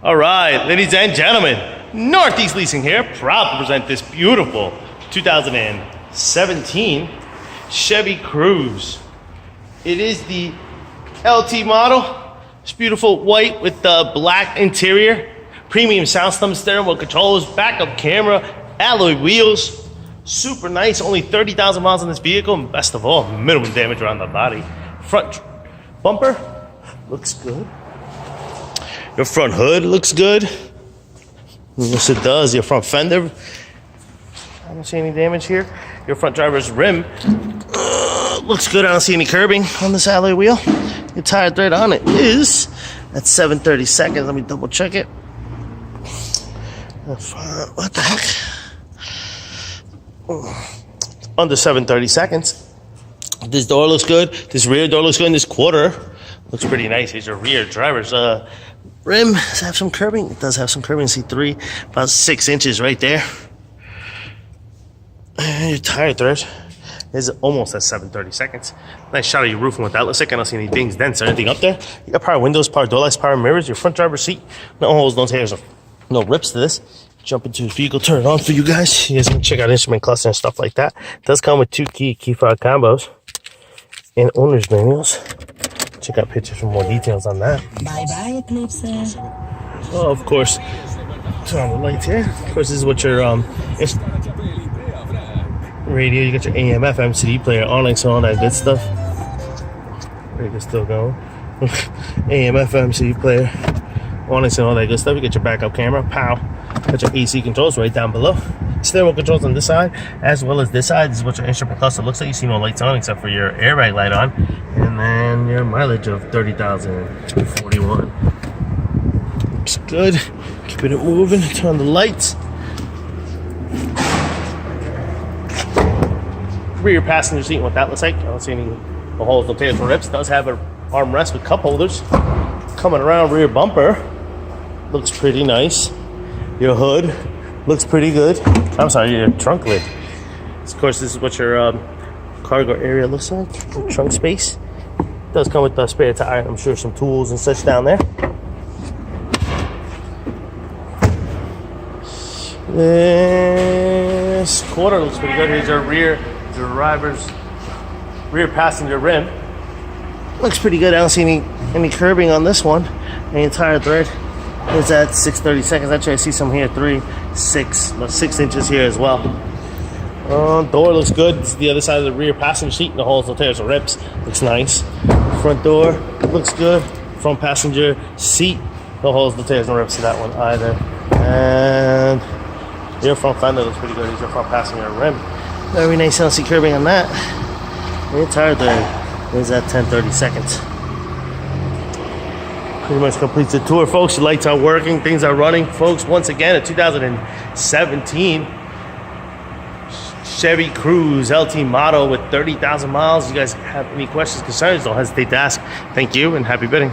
All right, ladies and gentlemen, Northeast Leasing here, proud to present this beautiful 2017 Chevy Cruze. It is the LT model. It's beautiful white with the black interior, premium sound system, steering wheel controls, backup camera, alloy wheels. Super nice, only 30,000 miles on this vehicle, and best of all, minimum damage around the body. Front bumper looks good. Your front hood looks good. Yes, it does. Your front fender, I don't see any damage here. Your front driver's rim looks good. I don't see any curbing on this alloy wheel. Your tire thread on it is at 7/32. Let me double check it. What the heck? Under 7/32. This door looks good. This rear door looks good. And this quarter looks pretty nice. Here's your rear driver's rim. Does it have some curbing? It does have some curbing. See about 6 inches right there. And your tire thread is almost at 7/32. Nice shot of your roof and what that looks like. I don't see any dings, dents, or anything up there. You got power windows, power door lights, power mirrors. Your front driver's seat, no holes, no tears, no rips to this. Jump into the vehicle, turn it on for you guys. You guys can check out instrument cluster and stuff like that. It does come with 2 key fob combos and owner's manuals. Check out pictures for more details on that. Bye-bye, Eclipse. Oh, of course. Turn on the lights here. Of course, this is what your radio. You got your AM, FM, CD player, online, so all that good stuff. Radio's still going. AM, FM, CD player, online, so all that good stuff. You got your backup camera, pow. Got your AC controls right down below. Steering wheel controls on this side as well as this side. This is what your instrument cluster looks like. You see no lights on except for your airbag light on, and then your mileage of 30,041. Looks good. Keeping it moving. Turn on the lights. Rear passenger seat, what that looks like. I don't see any holes, no tears, no rips. It does have an armrest with cup holders. Coming around, rear bumper looks pretty nice. Your hood looks pretty good. I'm sorry, your trunk lid. Of course, this is what your cargo area looks like. Your trunk space. It does come with the spare tire. I'm sure some tools and such down there. This quarter looks pretty good. Here's our rear driver's rear passenger rim. Looks pretty good. I don't see any curbing on this one. The entire thread is at 6/32. Actually, I see some here, 6 inches here as well. Door looks good. It's the other side of the rear passenger seat. No holes, no tears, no rips. Looks nice. Front door looks good. Front passenger seat. No holes, no tears, no rips to that one either. And your front fender looks pretty good. Here's your front passenger rim. Very nice. I don't see curbing on that. The tire thread is at 10/32. Pretty much completes the tour, folks. The lights are working, things are running, folks. Once again, a 2017 Chevy Cruze LT model with 30,000 miles. You guys have any questions, concerns, don't hesitate to ask. Thank you and happy bidding.